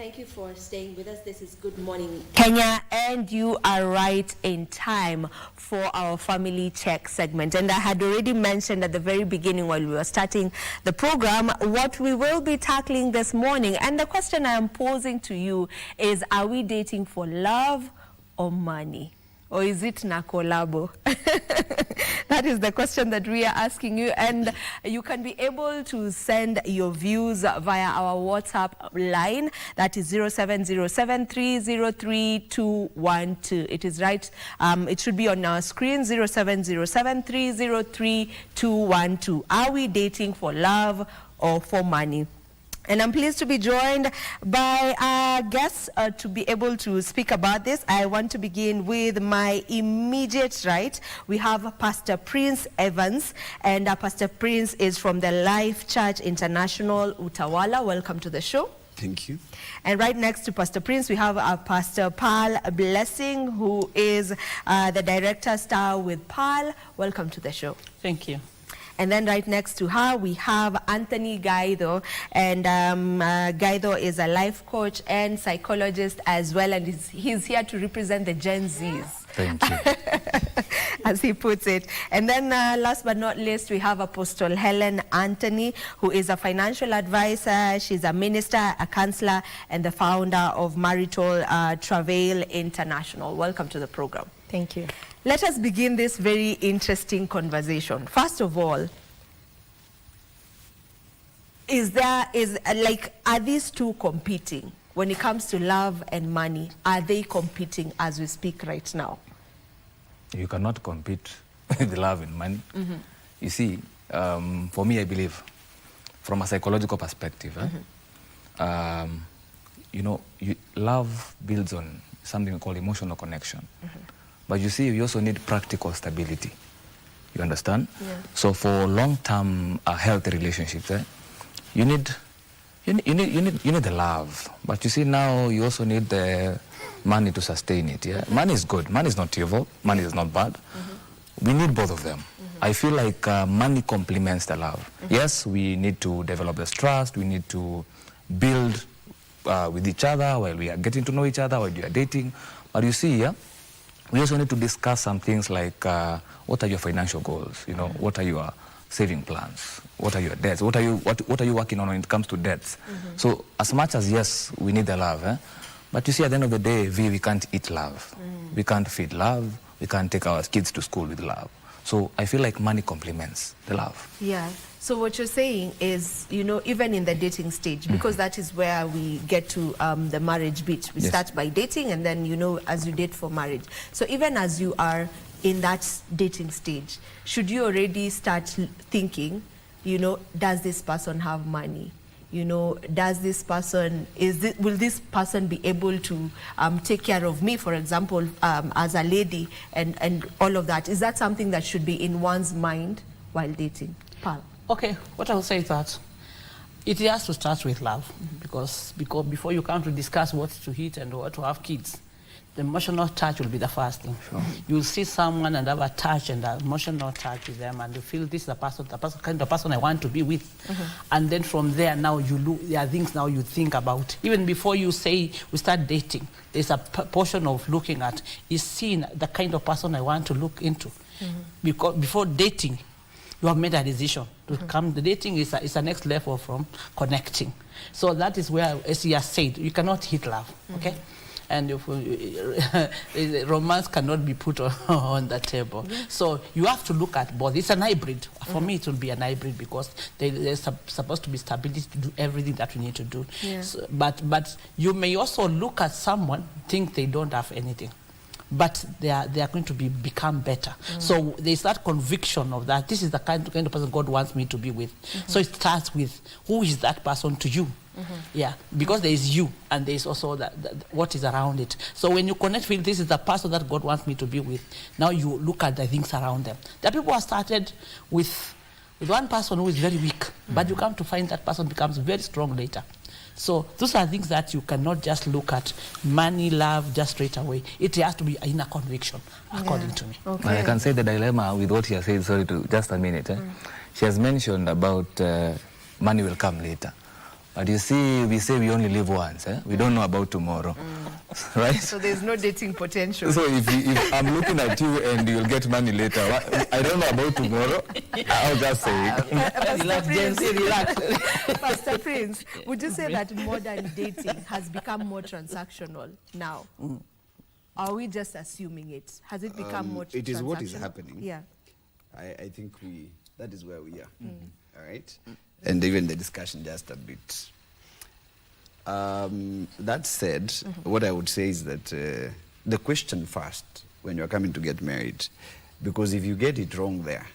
Thank you for staying with us. This is Good Morning Kenya, and you are right in time for our family check segment. And I had already mentioned at the very beginning while we were starting the program what we will be tackling this morning. And the question I am posing to you is, are we dating for love or money? Or is it na kolabo? That is the question that we are asking you, and you can be able to send your views via our WhatsApp line. That is 0707303212. It is right. It should be on our screen. 0707303212. Are we dating for love or for money? And I'm pleased to be joined by our guests to be able to speak about this. I want to begin with my immediate right. We have Pastor Prince Evans, and Pastor Prince is from the Life Church International, Utawala. Welcome to the show. Thank you. And right next to Pastor Prince, we have Pastor Pearl Blessing, who is the Director Star with Pearl. Welcome to the show. Thank you. And then right next to her, we have Anthony Gaido. And Gaido is a life coach and psychologist as well. And he's here to represent the Gen Zs. Thank you. As he puts it. And then last but not least, we have Apostle Helen Anthony, who is a financial advisor. She's a minister, a counselor, and the founder of Marital Travail International. Welcome to the program. Thank you. Let us begin this very interesting conversation. First of all, are these two competing? When it comes to love and money, are they competing as we speak right now? You cannot compete with love and money. Mm-hmm. You see, for me, I believe, from a psychological perspective, love builds on something called emotional connection. Mm-hmm. But you see, you also need practical stability. You understand? Yeah. So for long-term healthy relationships, you need the love. But you see, now you also need the money to sustain it. Yeah, money is good. Money is not evil. Money is not bad. We need both of them. I feel like money complements the love. Yes, we need to develop this trust. We need to build with each other while we are getting to know each other, while we are dating. But you see, we also need to discuss some things like what are your financial goals? You know, what are your saving plans? What are your debts? What are you working on when it comes to debts? So as much as, yes, we need the love, but you see, at the end of the day, we can't eat love. We can't feed love. We can't take our kids to school with love. So I feel like money complements the love. Yeah. So what you're saying is, even in the dating stage, because that is where we get to the marriage bit. We start by dating, and then, as you date for marriage. So even as you are in that dating stage, should you already start thinking, does this person have money? Does this person, will this person be able to take care of me, for example, as a lady, and all of that? Is that something that should be in one's mind while dating? Pearl? Okay, what I will say is that it has to start with love, because before you come to discuss what to eat and what to have kids, the emotional touch will be the first thing. Sure. You'll see someone and have a touch and an emotional touch with them, and you feel this is the kind of person I want to be with. And then from there, now you look, there are things now you think about. Even before you say we start dating, there's a portion of looking at, is seeing the kind of person I want to look into. Because before dating, you have made a decision to come. The dating is a next level from connecting. So that is where, as you have said, you cannot hit love, okay? And if romance cannot be put on the table. So you have to look at both. It's an hybrid. For me, it will be an hybrid, because there's supposed to be stability to do everything that we need to do. Yeah. So, but you may also look at someone, think they don't have anything, but they are going to become better. So there's that conviction of that. This is the kind of person God wants me to be with. So it starts with, who is that person to you? Yeah, because there is you, and there is also what is around it. So when you connect with, this is the person that God wants me to be with, now you look at the things around them. There are people who are started with one person who is very weak, but you come to find that person becomes very strong later. So those are things that you cannot just look at money, love, just straight away. It has to be in a conviction, according to me. Okay. I can say the dilemma with what she has said, sorry, to just a minute. She has mentioned about money will come later. But you see, we say we only live once. We don't know about tomorrow, right? So there's no dating potential. So if I'm looking at you and you'll get money later, I don't know about tomorrow. I'll just say it. Pastor Prince, would you say that modern dating has become more transactional now? Are we just assuming it? Has it become more transactional? It is what is happening. Yeah. I think that is where we are. All right? And even the discussion just a bit. That said, what I would say is that the question first, when you're coming to get married, because if you get it wrong there,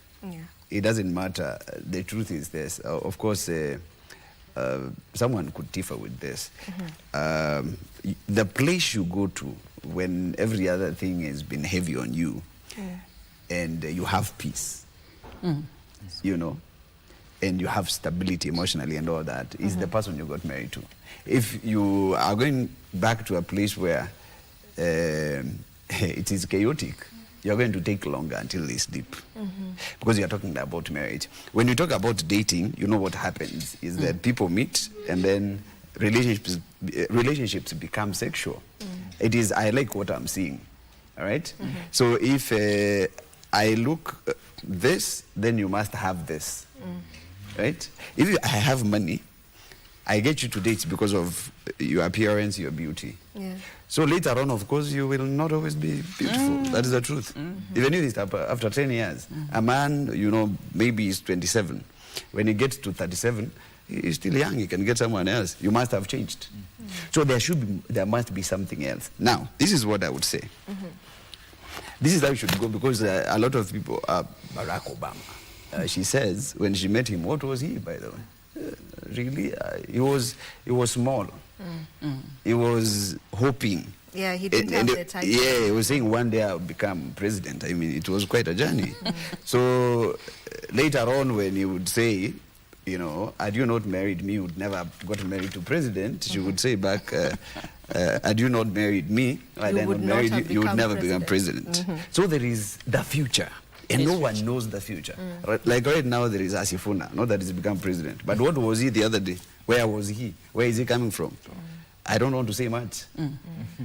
it doesn't matter. The truth is this. Of course, someone could differ with this. The place you go to when every other thing has been heavy on you, and you have peace, you know, and you have stability emotionally and all that, is the person you got married to. If you are going back to a place where it is chaotic, you're going to take longer until it's deep. Because you're talking about marriage. When you talk about dating, you know what happens is that people meet and then relationships become sexual. It is, I like what I'm seeing, all right? So if I look this, then you must have this, right? If I have money, I get you to date because of your appearance, your beauty. So later on, of course, you will not always be beautiful. That is the truth. Even if it's after 10 years, a man, you know, maybe he's 27. When he gets to 37, he's still young. He can get someone else. You must have changed. So there must be something else. Now, this is what I would say. This is how you should go, because a lot of people, Barack Obama, she says, when she met him, what was he, by the way? Really, he was small. He was hoping. Yeah, he didn't have the time. Yeah, he was saying one day I'll become president. I mean, it was quite a journey. So later on, when he would say, you know, had you not married me, you would never have gotten married to president. She would say back, had you not married me, you would never become president. So there is the future. And no one knows the future. Like right now, there is Asifuna, not that he's become president. But what was he the other day? Where was he? Where is he coming from? I don't want to say much.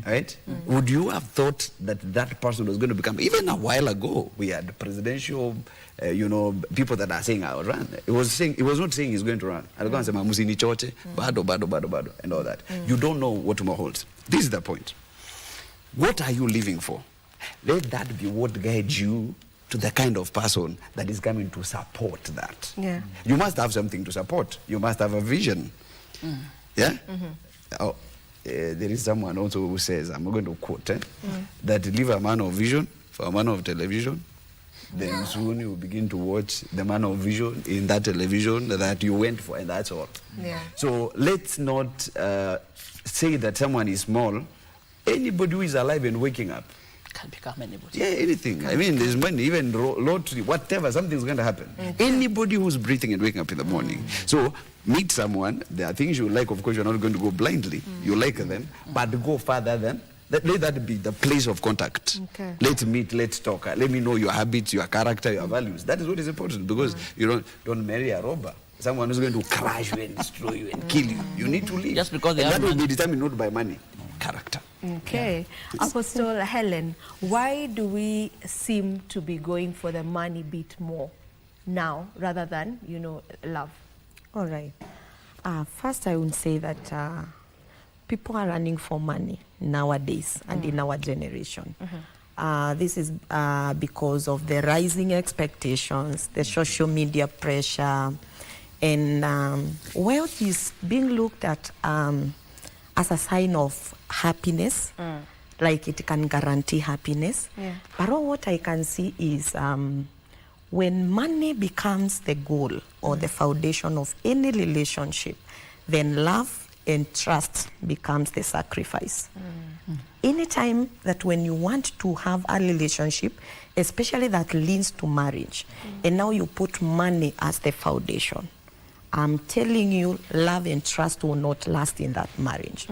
Right? Would you have thought that that person was going to become, even a while ago, we had presidential, you know, people that are saying I'll run. He was not saying he's going to run. I was going to say, Musini Choche, bado, and all that. You don't know what tomorrow holds. This is the point. What are you living for? Let that be what guides you to the kind of person that is coming to support that. You must have something to support. You must have a vision. Yeah? There is someone also who says, I'm going to quote, that leave a man of vision for a man of television, then soon you begin to watch the man of vision in that television that you went for, and that's all. So let's not say that someone is small. Anybody who is alive and waking up can become anybody. Yeah, anything. I mean, there's money, even lottery, whatever, something's going to happen. Anybody who's breathing and waking up in the morning. So meet someone. There are things you like. Of course, you're not going to go blindly. You like them, but go further than let that be the place of contact. Let's meet, let's talk. Let me know your habits, your character, your values. That is what is important, because you don't marry a robber. Someone who's going to crush you and destroy you and kill you. You need to leave. Just because that will be determined not by money, character. Okay. Apostle Helen, why do we seem to be going for the money bit more now rather than, you know, love? All right. First, I would say that people are running for money nowadays and in our generation. This is because of the rising expectations, the social media pressure, and wealth is being looked at as a sign of happiness, like it can guarantee happiness. But what I can see is when money becomes the goal or the foundation of any relationship, then love and trust becomes the sacrifice. Anytime that when you want to have a relationship, especially that leads to marriage, and now you put money as the foundation, I'm telling you, love and trust will not last in that marriage.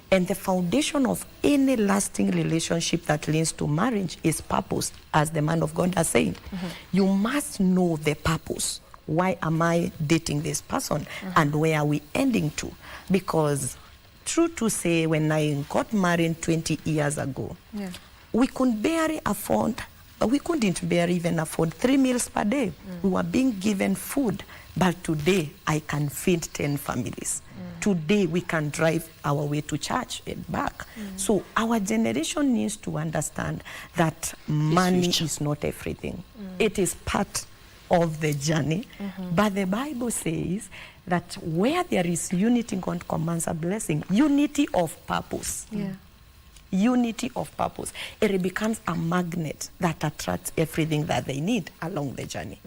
And the foundation of any lasting relationship that leads to marriage is purpose, as the man of God has said. You must know the purpose why am I dating this person and where are we ending to? Because true to say, when I got married 20 years ago, we couldn't barely afford, we couldn't barely even afford 3 meals per day. We were being given food. But today, I can feed 10 families. Today, we can drive our way to church and back. So our generation needs to understand that money is not everything. It is part of the journey. But the Bible says that where there is unity, God commands a blessing. Unity of purpose. Unity of purpose. It becomes a magnet that attracts everything that they need along the journey.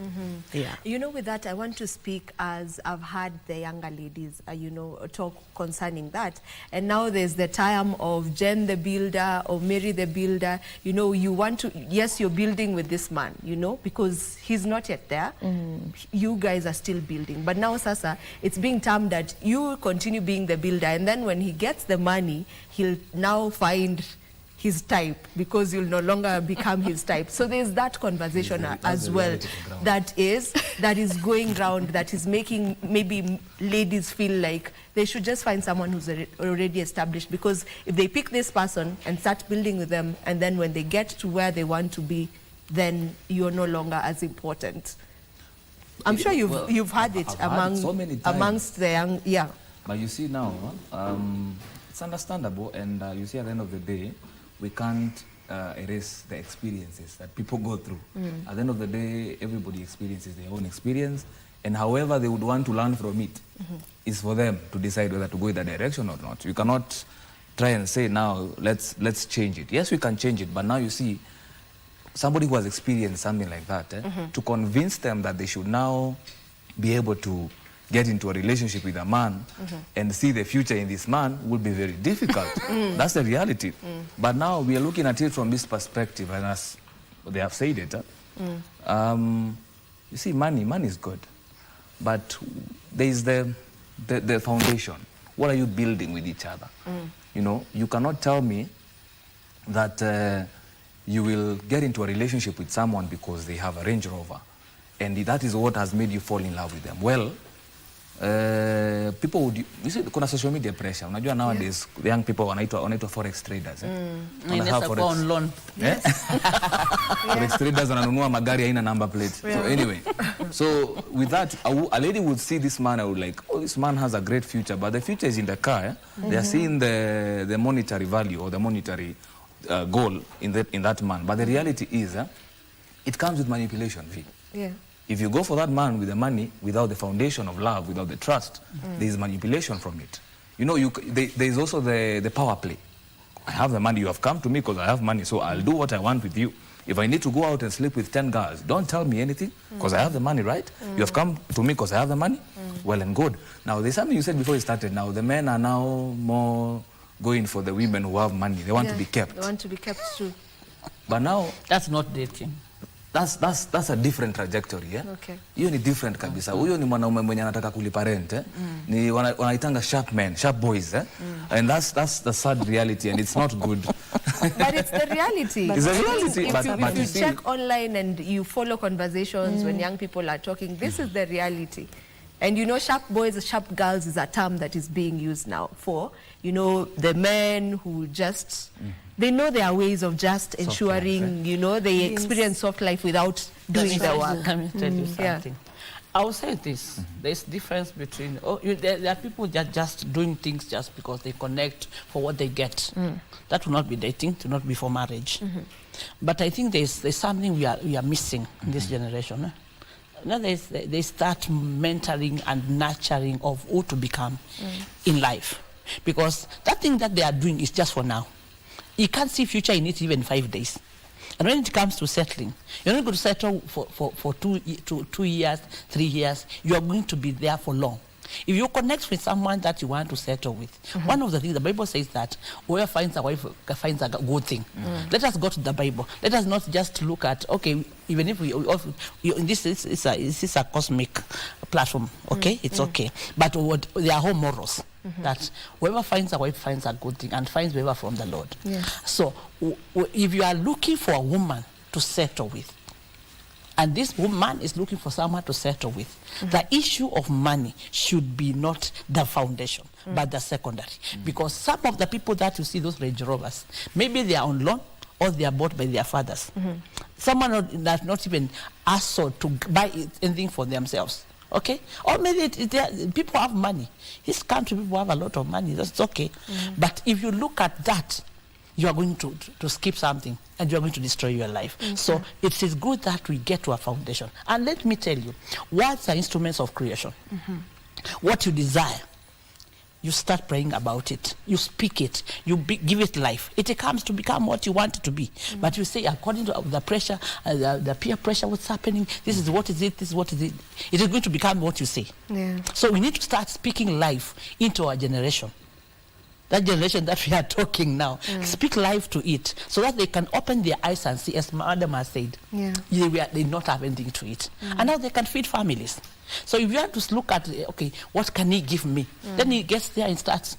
You know, with that, I want to speak as I've had the younger ladies, you know, talk concerning that. And now there's the term of Jen the builder or Mary the builder. You know, you want to, yes, you're building with this man, you know, because he's not yet there. You guys are still building. But now, Sasa, it's being termed that you continue being the builder. And then when he gets the money, he'll now find his type, because you'll no longer become his type. So there's that conversation as well that is going round, that is making maybe ladies feel like they should just find someone who's already established, because if they pick this person and start building with them, and then when they get to where they want to be, then you're no longer as important. I'm sure you've had it amongst the young. But you see now, it's understandable, and you see at the end of the day, we can't erase the experiences that people go through. At the end of the day, everybody experiences their own experience, and however they would want to learn from it is for them to decide whether to go in that direction or not. You cannot try and say now, let's change it. Yes, we can change it, but now you see, somebody who has experienced something like that, to convince them that they should now be able to get into a relationship with a man and see the future in this man will be very difficult. That's the reality. But now we are looking at it from this perspective, and as they have said it, you see, money is good, but there is the foundation. What are you building with each other? You know, you cannot tell me that you will get into a relationship with someone because they have a Range Rover, and that is what has made you fall in love with them. Well, people would, you see, kuna social media pressure. Unajua nowadays, the young people wanaitwa forex traders. On loan. Forex traders wananunua magari haina number plate. So anyway, so with that, a lady would see this man, I would like, oh, this man has a great future, but the future is in the car. They are seeing the monetary value or the monetary goal in that man. But the reality is, it comes with manipulation. If you go for that man with the money, without the foundation of love, without the trust, there is manipulation from it. You know, there is also the power play. I have the money, you have come to me because I have money, so I'll do what I want with you. If I need to go out and sleep with 10 girls, don't tell me anything, because I have the money, right? You have come to me because I have the money? Well and good. Now, there's something you said before you started. Now, the men are now more going for the women who have money. They want to be kept. They want to be kept too. But now... That's not dating. That's a different trajectory, yeah? Okay. Hiyo ni different kabisa. Huyo ni mwanaume mwenye anataka kulipa rent, ni wanaitanga sharp men, sharp boys, and that's the sad reality, and it's not good. But it's the reality. It's the reality. If you check online and you follow conversations when young people are talking, this is the reality. And you know, sharp boys, sharp girls is a term that is being used now for, you know, the men who just, they know their ways of just ensuring, you know, they experience soft life without doing the work. Let me tell you something. I will say this, there's difference between, there are people that are just doing things just because they connect for what they get. That will not be dating, it will not be for marriage. But I think there's something we are missing in this generation. Now they start mentoring and nurturing of who to become in life. Because that thing that they are doing is just for now. You can't see future in it even 5 days. And when it comes to settling, you're not going to settle for 2 years, 3 years. You are going to be there for long. If you connect with someone that you want to settle with, one of the things, the Bible says that whoever finds a wife finds a good thing. Let us go to the Bible. Let us not just look at, okay, even if this is a cosmic platform, okay, it's okay. But there are whole morals. That whoever finds a wife finds a good thing and finds favor from the Lord. So if you are looking for a woman to settle with, And this woman is looking for someone to settle with. The issue of money should be not the foundation, but the secondary. Because some of the people that you see, those Range Rovers, maybe they are on loan or they are bought by their fathers. Someone that's not even asked to buy anything for themselves. Okay? Or maybe people have money. This country, people have a lot of money. That's okay. But if you look at that, you are going to skip something and you are going to destroy your life. So it is good that we get to a foundation. And let me tell you, words are instruments of creation. What you desire, you start praying about it. You speak it. You give it life. It comes to become what you want it to be. But you say, according to the pressure, the peer pressure, what's happening, this is what is it, this is what is it. It is going to become what you say. So we need to start speaking life into our generation. That generation that we are talking now, speak life to it so that they can open their eyes and see, as Madam has said, they not have anything to eat. And now they can feed families. So if you have to look at, okay, what can he give me? Then he gets there and starts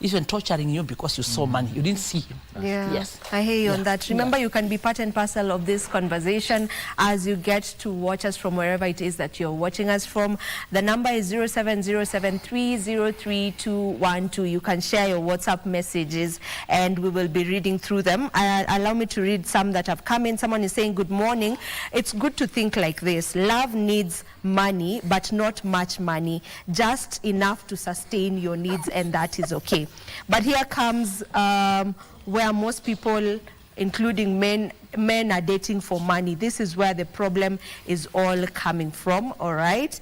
even torturing you because you saw money. You didn't see him. Yes. I hear you on that. Remember, you can be part and parcel of this conversation as you get to watch us from wherever it is that you're watching us from. The number is 0707303212. You can share your WhatsApp messages and we will be reading through them. Allow me to read some that have come in. Someone is saying, good morning. It's good to think like this. Love needs money, but not much money. Just enough to sustain your needs, and that is okay. But here comes where most people, including men are dating for money. This is where the problem is all coming from, all right?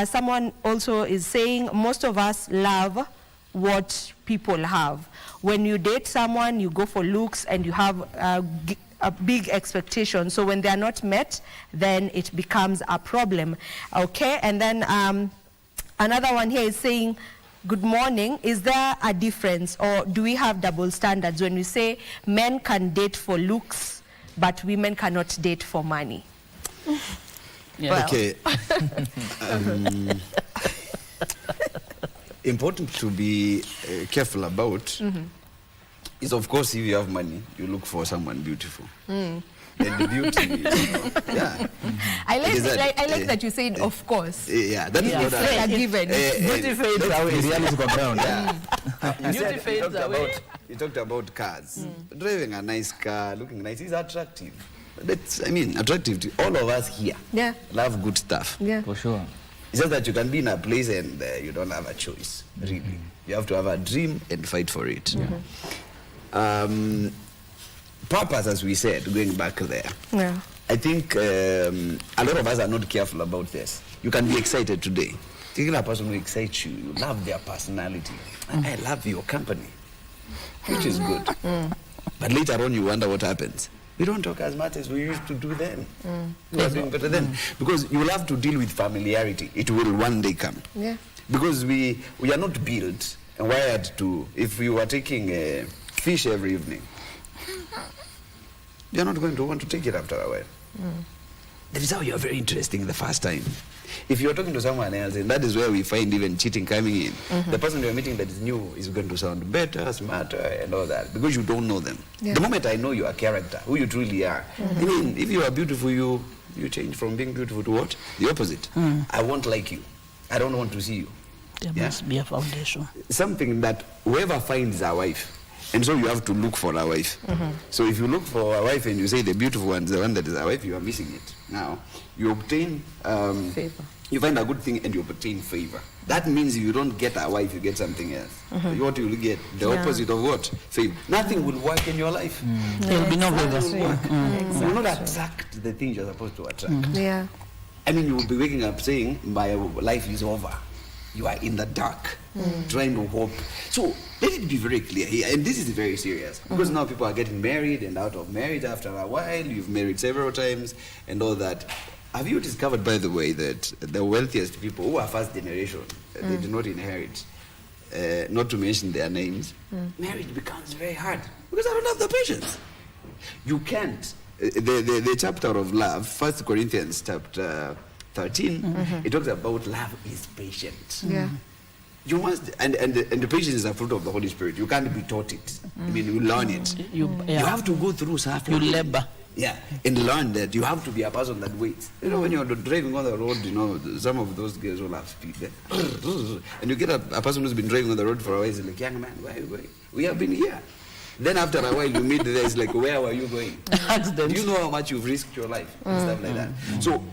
Someone also is saying most of us love what people have. When you date someone, you go for looks and you have a big expectation. So when they are not met, then it becomes a problem, okay? And then another one here is saying, good morning. Is there a difference or do we have double standards when we say men can date for looks, but women cannot date for money? Okay. Important to be careful about is, of course, if you have money, you look for someone beautiful. And the beauty, I like that you said, of course. Yeah, that is what I given. Beauty fades away. Reality go down. Beauty fades away. You talked about cars. Driving a nice car, looking nice, is attractive. That's, I mean, attractive to all of us here. Love good stuff. For sure. It's just that you can be in a place and you don't have a choice, really. You have to have a dream and fight for it. Purpose, as we said, going back there. I think a lot of us are not careful about this. You can be excited today. Taking a person who excites you, you love their personality. I love your company, which is good. But later on, you wonder what happens. We don't talk as much as we used to do then. We are doing better then. Because you will have to deal with familiarity. It will one day come. Because we are not built and wired to, if we were taking fish every evening, you're not going to want to take it after a while. That is how you're very interesting the first time. If you're talking to someone else, and that is where we find even cheating coming in, the person you're meeting that is new is going to sound better, smarter, and all that, because you don't know them. The moment I know your character, who you truly are, I mean, if you are beautiful, you change from being beautiful to what? The opposite. I won't like you. I don't want to see you. There must be a foundation. Something that whoever finds a wife, and so you have to look for a wife. So if you look for a wife and you say the beautiful one is the one that is a wife, you are missing it. Now, you obtain favor. You find a good thing and you obtain favor. That means if you don't get a wife, you get something else. What you will get? The opposite of what? Favor. Nothing will work in your life. There will be no favor. You will not attract the things you're supposed to attract. I mean, you will be waking up saying, my life is over. You are in the dark, trying to hope. So let it be very clear here, and this is very serious, because now people are getting married and out of marriage after a while. You've married several times and all that. Have you discovered, by the way, that the wealthiest people who are first generation, they do not inherit, not to mention their names, marriage becomes very hard because I don't have the patience. You can't. The chapter of love, 1 Corinthians chapter 13, it talks about love is patient. You must, and the patience is a fruit of the Holy Spirit. You can't be taught it. I mean, you learn it. You have to go through suffering. You labor. Yeah, and learn that you have to be a person that waits. You know, when you're driving on the road, you know, some of those girls will have speed. And you get a person who's been driving on the road for a while, he's like, young man, where are you going? We have been here. Then after a while, you meet there, it's like, where were you going? Do you know how much you've risked your life? And stuff like that. So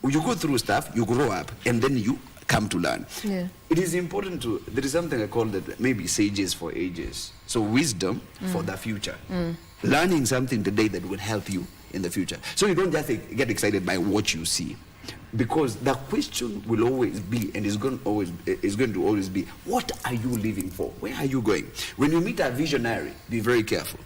you go through stuff, you grow up, and then you come to learn. Yeah. It is important to, there is something I call that maybe sages for ages. So wisdom for the future. Learning something today that will help you in the future. So you don't just get excited by what you see. Because the question will always be, and is going to always be, what are you living for? Where are you going? When you meet a visionary, be very careful.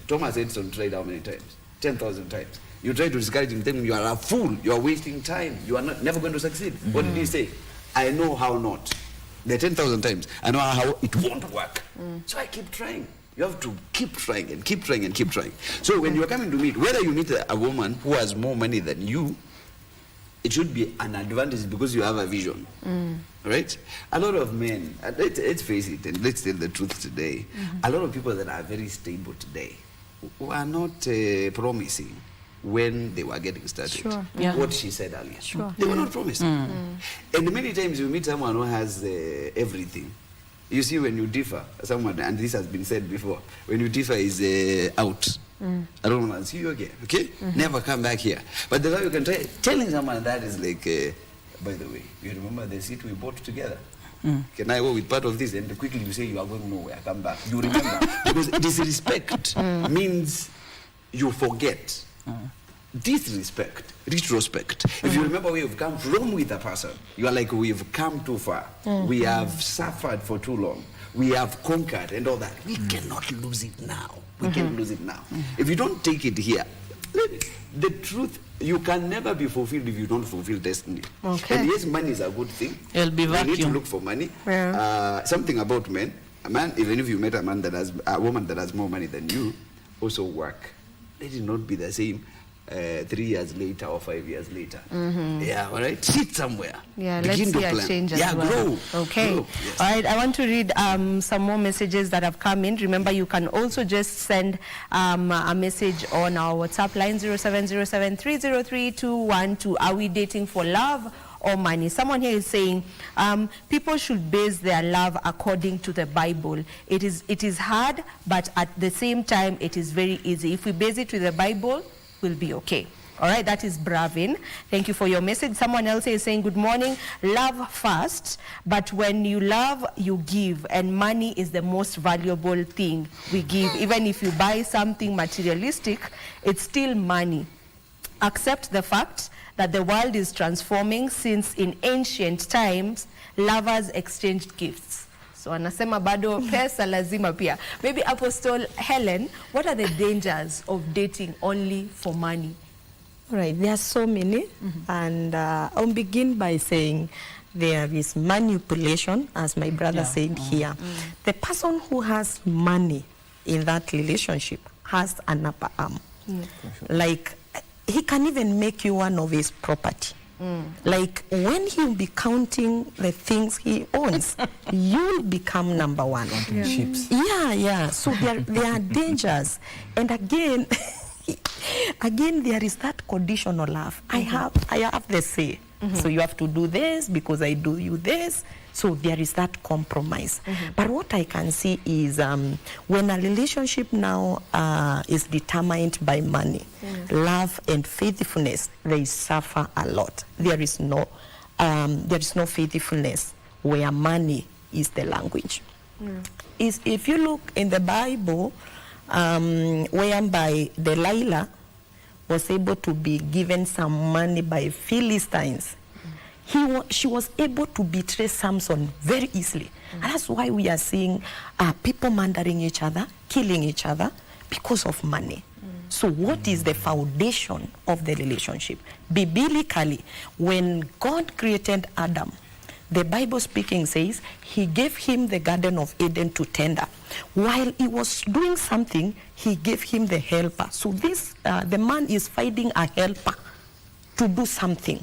Thomas Edison tried how many times? 10,000 times. You try to discourage him, telling him you are a fool, you are wasting time, you are never going to succeed. What did he say? I know how not. The 10,000 times, I know how it won't work. So I keep trying. You have to keep trying and keep trying and keep trying. So when you are coming to meet, whether you meet a woman who has more money than you, it should be an advantage because you have a vision. Right? A lot of men, let's face it, and let's tell the truth today, a lot of people that are very stable today were not promising when they were getting started. Sure. Yeah. What she said earlier. Sure. They were not promising. And many times you meet someone who has everything. You see, when you differ, someone, and this has been said before, when you differ is out. I don't want to see you again, okay? Never come back here. But the way you can try, telling someone that is like, by the way, you remember the seat we bought together? Can I go with part of this? And quickly you say you are going nowhere, come back. You remember. Because disrespect means you forget. Disrespect, retrospect. If you remember where you've come from with a person, you are like, we've come too far. We have suffered for too long. We have conquered and all that. We cannot lose it now. We can't lose it now. If you don't take it here, the truth, you can never be fulfilled if you don't fulfill destiny. Okay. And yes, money is a good thing. It'll be You need to vacuum. look for money. Yeah. Something about men. A man, even if you met a man that has, a woman that has more money than you, also work. Let it not be the same 3 years later or 5 years later. Yeah, all right? Sit somewhere. Yeah, Begin let's to see a plan. change as Yeah, well. grow. Okay. Grow. Yes. All right, I want to read some more messages that have come in. Remember, you can also just send a message on our WhatsApp line 0707303212. Are we dating for love or money? Someone here is saying people should base their love according to the Bible. It is hard, but at the same time, it is very easy. If we base it with the Bible, we'll be okay. All right, that is Bravin. Thank you for your message. Someone else is saying, good morning. Love first, but when you love, you give, and money is the most valuable thing we give. Even if you buy something materialistic, it's still money. Accept the fact that the world is transforming, since in ancient times, lovers exchanged gifts. So anasema bado pesa lazima pia. Maybe Apostle Helen, what are the dangers of dating only for money? Right, there are so many, and I'll begin by saying there is manipulation, as my brother said here. The person who has money in that relationship has an upper arm. Like, he can even make you one of his property. Like, when he'll be counting the things he owns, you'll become number one. Ships. Yeah. So there are dangers. And again, there is that conditional love. I have the say. So you have to do this because I do you this. So there is that compromise. But what I can see is when a relationship now is determined by money, love and faithfulness, they suffer a lot. There is no faithfulness where money is the language. If you look in the Bible, whereby Delilah was able to be given some money by Philistines, she was able to betray Samson very easily. And that's why we are seeing people murdering each other, killing each other because of money. So what is the foundation of the relationship? Biblically, when God created Adam, the Bible speaking says he gave him the Garden of Eden to tender. While he was doing something, he gave him the helper. So the man is finding a helper to do something.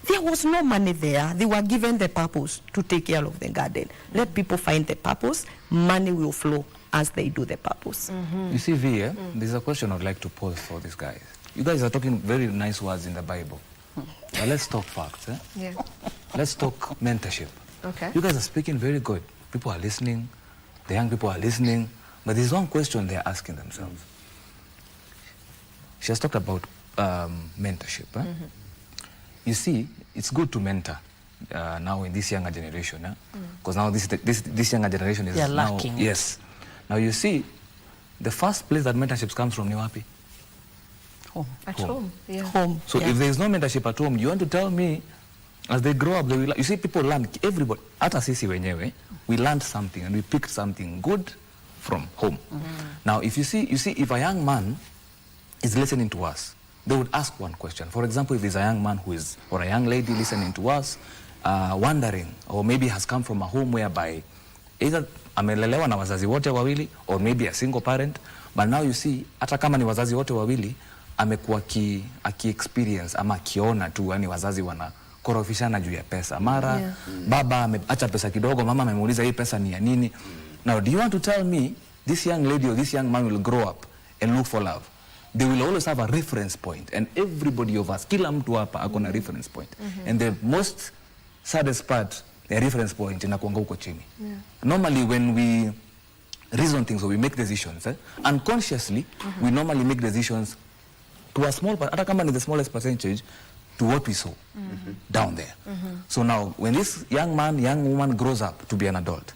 There was no money there. They were given the purpose to take care of the garden. Let people find the purpose, money will flow as they do the purpose. You see, V, there's a question I'd like to pose for these guys. You guys are talking very nice words in the Bible. But let's talk facts. Yeah. Let's talk mentorship. Okay. You guys are speaking very good. People are listening. The young people are listening. But there's one question they're asking themselves. She has talked about mentorship. You see, it's good to mentor now in this younger generation. Because now this younger generation is They're now... lacking. Yes. Now you see, the first place that mentorship comes from, Niwapi? Home. At home. Yeah. Home. So Yeah. if there is no mentorship at home, you want to tell me, as they grow up, they will, you see, people learn, everybody, hata sisi wenyewe, we learned something and we picked something good from home. Now, if you see, if a young man is listening to us, they would ask one question. For example, if there's a young man who is, or a young lady listening to us, wondering, or maybe has come from a home whereby either amelelewa na wazazi wote wawili, or maybe a single parent, but now you see, hata kama ni wazazi wote wawili, amekuwa aki-experience ama akiona tu, yani wazazi wanakorofishana juu ya pesa. Mara, baba ameacha pesa kidogo, mama amemuuliza hii pesa ni ya nini. Now, do you want to tell me this young lady or this young man will grow up and look for love? They will always have a reference point, and everybody of us, kila mtu hapa akona reference point. And the most saddest part, the reference point inakuanga huko chini. Normally when we reason things or we make decisions, unconsciously, we normally make decisions to a small part, hata kama ni the smallest percentage, to what we saw down there. So now, when this young man, young woman grows up to be an adult,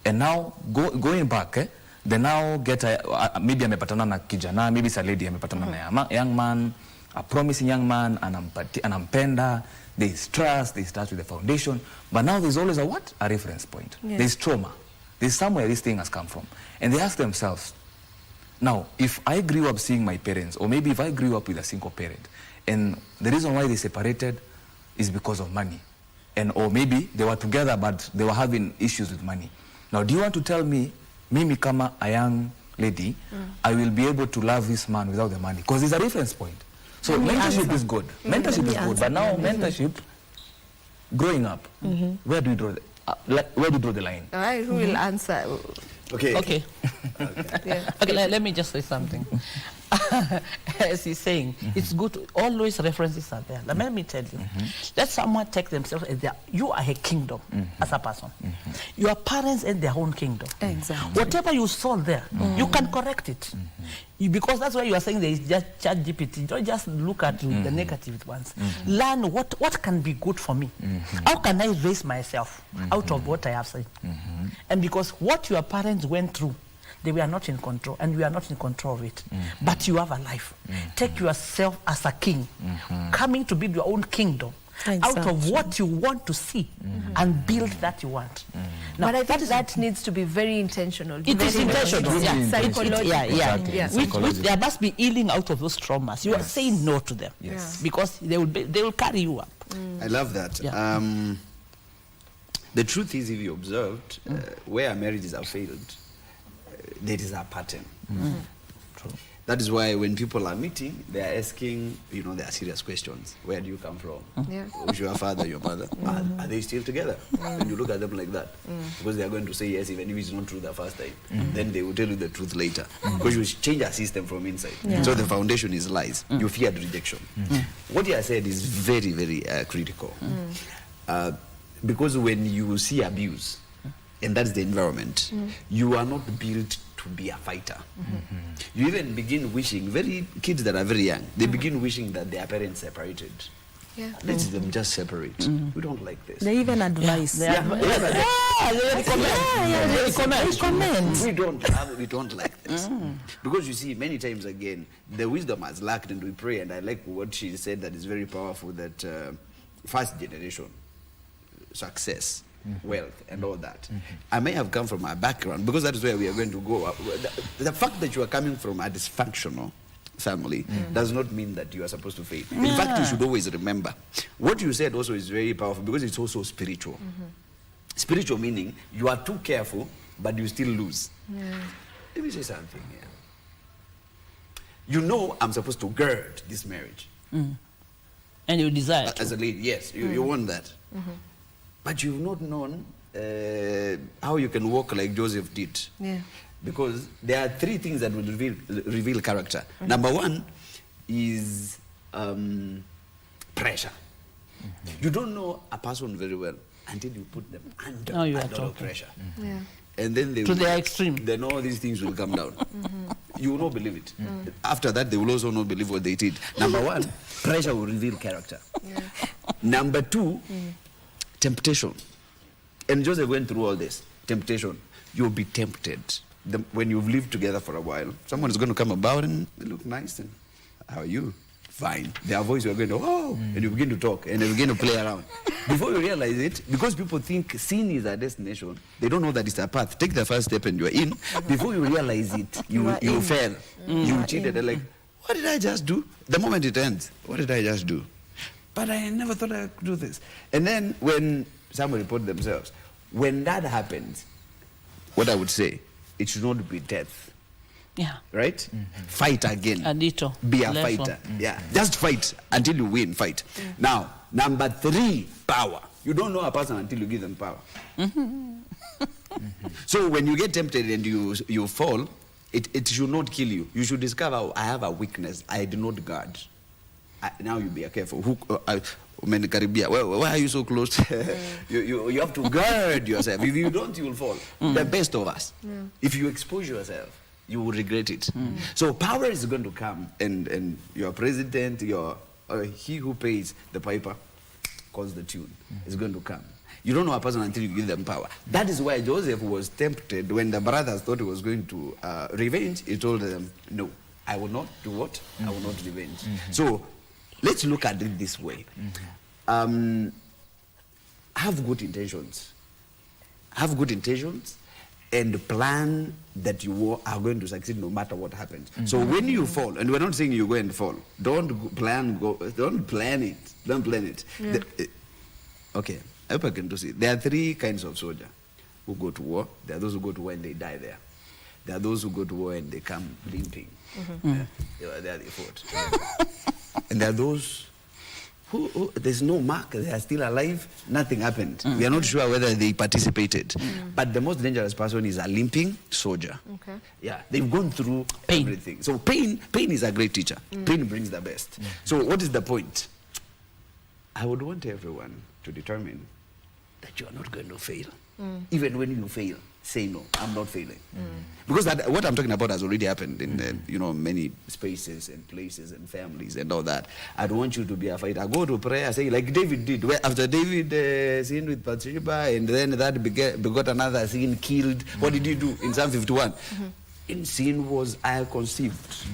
and now going back, they now get maybe amepatana na kijana, maybe it's a lady amepatana na young man, a promising young man, anampenda, there's trust, they start with the foundation, but now there's always a what? A reference point. There's trauma. There's somewhere this thing has come from. And they ask themselves, now, if I grew up seeing my parents, or maybe if I grew up with a single parent, and the reason why they separated is because of money, and or maybe they were together but they were having issues with money. Now, do you want to tell me, mimi kama a young lady, I will be able to love this man without the money? Because it's a reference point. So mentorship is good. Mentorship is good, but now mentorship, growing up, where do you draw the line? All right, who will answer? Okay. Okay. Yeah. Okay, let me just say something. As he's saying, it's good to, always references are there. Let me tell you, let someone take themselves as you are a kingdom as a person. Your parents in their own kingdom. Exactly. Whatever you saw there, you can correct it. Because that's why you are saying there is just ChatGPT. Don't just look at the negative ones. Learn what can be good for me. How can I raise myself out of what I have said? And because what your parents went through, they were not in control, and we are not in control of it. But you have a life. Take yourself as a king, coming to build your own kingdom out of what you want to see and build that you want. Now, But I think that needs to be very intentional. it is intentional. Yeah. Psychological. Exactly. Yeah. Which there must be healing out of those traumas. You are saying no to them because they will carry you up. I love that. Yeah. The truth is, if you observed, where marriages have failed, there is a pattern. True. That is why when people are meeting, they are asking, they are serious questions. Where do you come from? Yeah. Who's your father, your mother? Are they still together? And you look at them like that. Because they are going to say yes, even if it's not true the first time. Then they will tell you the truth later. Because you change a system from inside. So the foundation is lies. You feared rejection. What you have said is very, very critical. Because when you see abuse, and that's the environment, you are not built to be a fighter. You even begin wishing, kids that are very young, they begin wishing that their parents separated. Yeah. Let them just separate. We don't like this. They even advise. They recommend. We don't like this. Because you see, many times again, the wisdom has lacked, and we pray, and I like what she said that is very powerful, that first generation success, wealth, and all that. I may have come from a background, because that is where we are going to go. The fact that you are coming from a dysfunctional family does not mean that you are supposed to fail. In fact, you should always remember. What you said also is very powerful, because it's also spiritual. Spiritual meaning you are too careful, but you still lose. Let me say something here. You know I'm supposed to gird this marriage. And you desire As a lady, yes, you want that. But you've not known how you can walk like Joseph did. Yeah. Because there are three things that will reveal character. Number one is pressure. You don't know a person very well until you put them under a lot of pressure. Yeah. And then they To their extreme. Then all these things will come down. You will not believe it. After that, they will also not believe what they did. Number one, pressure will reveal character. Yeah. Number two, temptation. And Joseph went through all this. Temptation. You'll be tempted. When you've lived together for a while, someone is going to come about and they look nice. And how are you? Fine. Their voice, you're going to, oh, and you begin to talk and you begin to play around. Before you realize it, because people think sin is a destination, they don't know that it's a path. Take the first step and you're in. Before you realize it, you fail. You cheated. They're like, what did I just do? The moment it ends, what did I just do? But I never thought I could do this. And then when someone report themselves, when that happens, what I would say, it should not be death. Yeah. Right? Fight again. Adito. Be a fighter. Yeah. Just fight until you win. Fight. Now, number three, power. You don't know a person until you give them power. So when you get tempted and you fall, it should not kill you. You should discover, oh, I have a weakness. I do not guard. Now you be careful. Why are you so close? You have to guard yourself. If you don't, you will fall. The best of us. If you expose yourself, you will regret it. So power is going to come, and your president, he who pays the piper calls the tune, is going to come. You don't know a person until you give them power. That is why Joseph was tempted when the brothers thought he was going to revenge. He told them, no, I will not do what? I will not revenge. So let's look at it this way. Have good intentions. Have good intentions. And plan that you are going to succeed no matter what happens. So when you fall, and we're not saying you go and fall, don't plan it. Don't plan it. Yeah. Okay, I hope I can do it. There are three kinds of soldiers who go to war. There are those who go to war and they die there. There are those who go to war and they come limping. They were there, they fought. And there are those who there's no mark, they are still alive, nothing happened. We are not sure whether they participated. But the most dangerous person is a limping soldier. Okay. Yeah, they've gone through everything. So pain is a great teacher. Pain brings the best. So what is the point? I would want everyone to determine that you are not going to fail. Even when you fail, say no, I'm not failing. Because what I'm talking about has already happened in many spaces and places and families and all that. I don't want you to be a fighter. Go to prayer, say like David did. After David sinned with Bathsheba and then that begot another sin, killed. What did he do in Psalm 51? In sin was I conceived.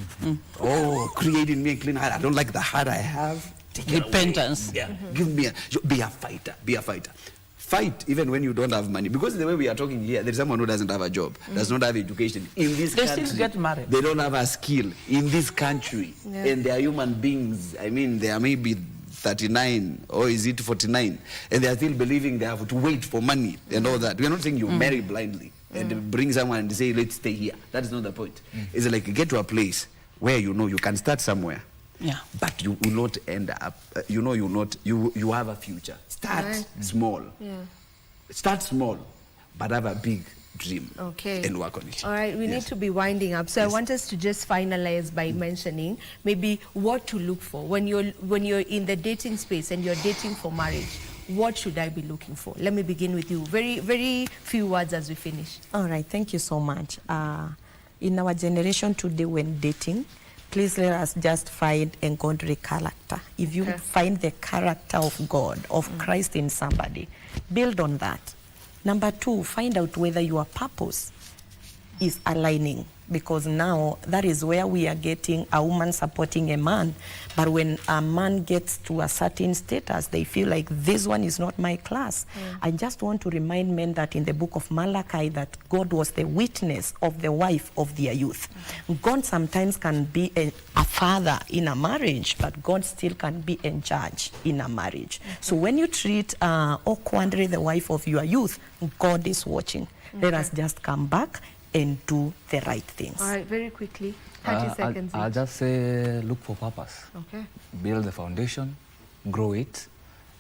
Oh, create in me a clean heart. I don't like the heart I have. Repentance. Yeah. Give me be a fighter. Be a fighter. Fight even when you don't have money. Because the way we are talking here, there's someone who doesn't have a job, does not have education. In this country, they still get married. They don't have a skill in this country. And they are human beings. I mean, they are maybe 39 or is it 49? And they are still believing they have to wait for money and all that. We are not saying you marry blindly and bring someone and say, let's stay here. That is not the point. It's like you get to a place where you can start somewhere. Yeah. But you will not end up, you have a future. Start small. Yeah. Start small, but have a big dream. Okay. And work on it. All right, we need to be winding up. So I want us to just finalize by mentioning maybe what to look for when you're in the dating space and you're dating for marriage. What should I be looking for? Let me begin with you. Very, very few words as we finish. All right, thank you so much. In our generation today, when dating, please let us just find a godly character. If you find the character of God, of Christ in somebody, build on that. Number two, find out whether your purpose is aligning, because now that is where we are getting a woman supporting a man. But when a man gets to a certain status, they feel like this one is not my class. I just want to remind men that in the book of Malachi that God was the witness of the wife of their youth. God sometimes can be a father in a marriage, but God still can be a judge in a marriage. So when you treat awkwardly the wife of your youth, God is watching. Let us just come back and do the right things. All right, very quickly, 30 seconds. I'll just say look for purpose. Okay. Build the foundation, grow it.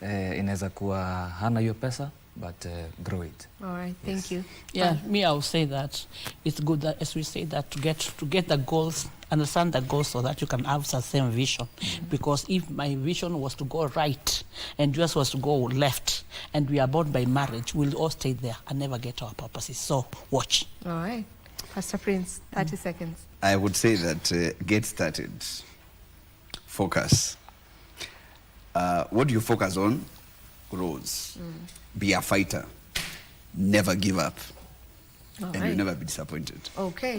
Inaweza kuwa hana hiyo pesa, but grow it. All right, thank you. Yeah, me, I would say that it's good that, as we say, that to get the goals, understand the goals so that you can have the same vision. Because if my vision was to go right and yours was to go left, and we are bound by marriage, we'll all stay there and never get to our purposes. So watch. All right. Pastor Prince, 30 seconds. I would say that get started. Focus. What do you focus on grows. Be a fighter. Never give up. And you'll never be disappointed. Okay.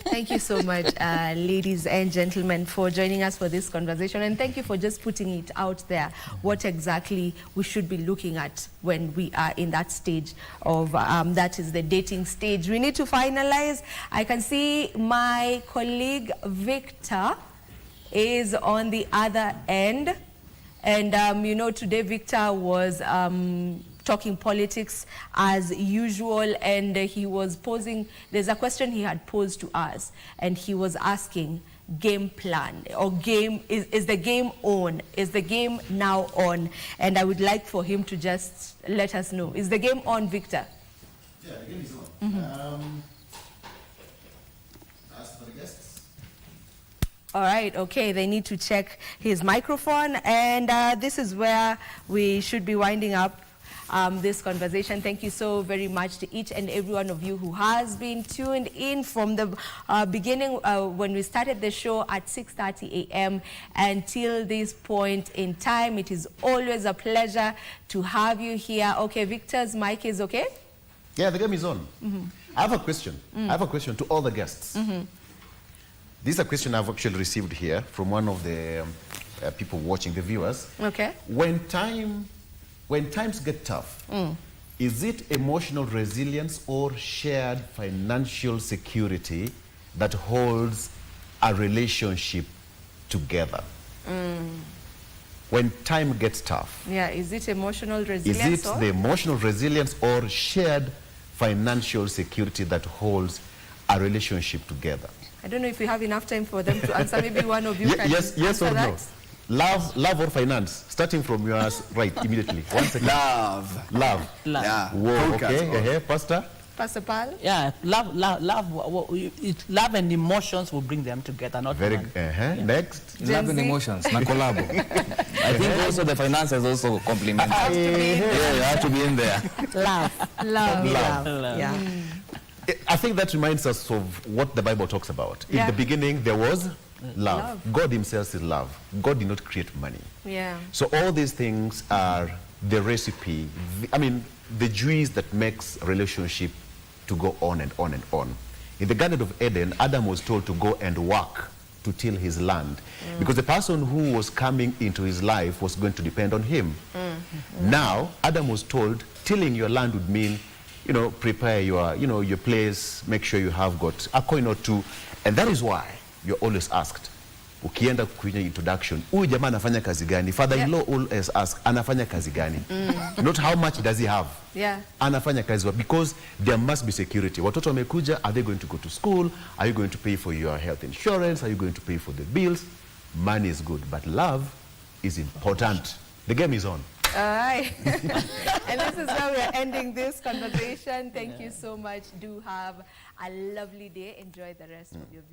Thank you so much, ladies and gentlemen, for joining us for this conversation. And thank you for just putting it out there, what exactly we should be looking at when we are in that stage of, that is the dating stage. We need to finalize. I can see my colleague Victor is on the other end. And, you know, today Victor was talking politics as usual, and he was posing, there's a question he had posed to us, and he was asking game plan, or game, is the game on? Is the game now on? And I would like for him to just let us know. Is the game on, Victor? Yeah, the game is on. Ask for the guests. All right, okay, they need to check his microphone, and this is where we should be winding up this conversation. Thank you so very much to each and every one of you who has been tuned in from the beginning when we started the show at 6:30 a.m. until this point in time. It is always a pleasure to have you here. Okay, Victor's mic is okay? Yeah, the game is on. I have a question. I have a question to all the guests. This is a question I've actually received here from one of the people watching, the viewers. Okay. When times get tough, is it emotional resilience or shared financial security that holds a relationship together? When time gets tough. Yeah, is it emotional Is resilience? it the emotional resilience or shared financial security that holds a relationship together? I don't know if we have enough time for them to answer. Maybe one of you can yes answer or no? that. Love or finance? Starting from yours, right, immediately. One second. Love. Love. Yeah. Whoa, Focus okay. on- Pastor? Pastor Pal? Yeah, love and emotions will bring them together, not Very one. Next. Love and Z? emotions, na collabo. I think also the finances also complement. Have to be in Yeah, you have to be in there. Love. Love. Love. Yeah. I think that reminds us of what the Bible talks about. Yeah. In the beginning, there was love. Love. God himself is love. God did not create money. Yeah. So all these things are the recipe, the juice that makes a relationship to go on and on and on. In the Garden of Eden, Adam was told to go and work to till his land, because the person who was coming into his life was going to depend on him. Now, Adam was told tilling your land would mean, prepare your place, make sure you have got a coin or two, and that is why you're always asked, ukienda kwenye introduction, huyu jamaa anafanya kazi gani? Father-in-law always ask, anafanya kazi gani? Not how much does he have? Yeah. Anafanya kazi wapi? Because there must be security. Watoto wamekuja, are they going to go to school? Are you going to pay for your health insurance? Are you going to pay for the bills? Money is good, but love is important. The game is on. All right. And this is where we're ending this conversation. Thank you so much. Do have a lovely day. Enjoy the rest of your viewing.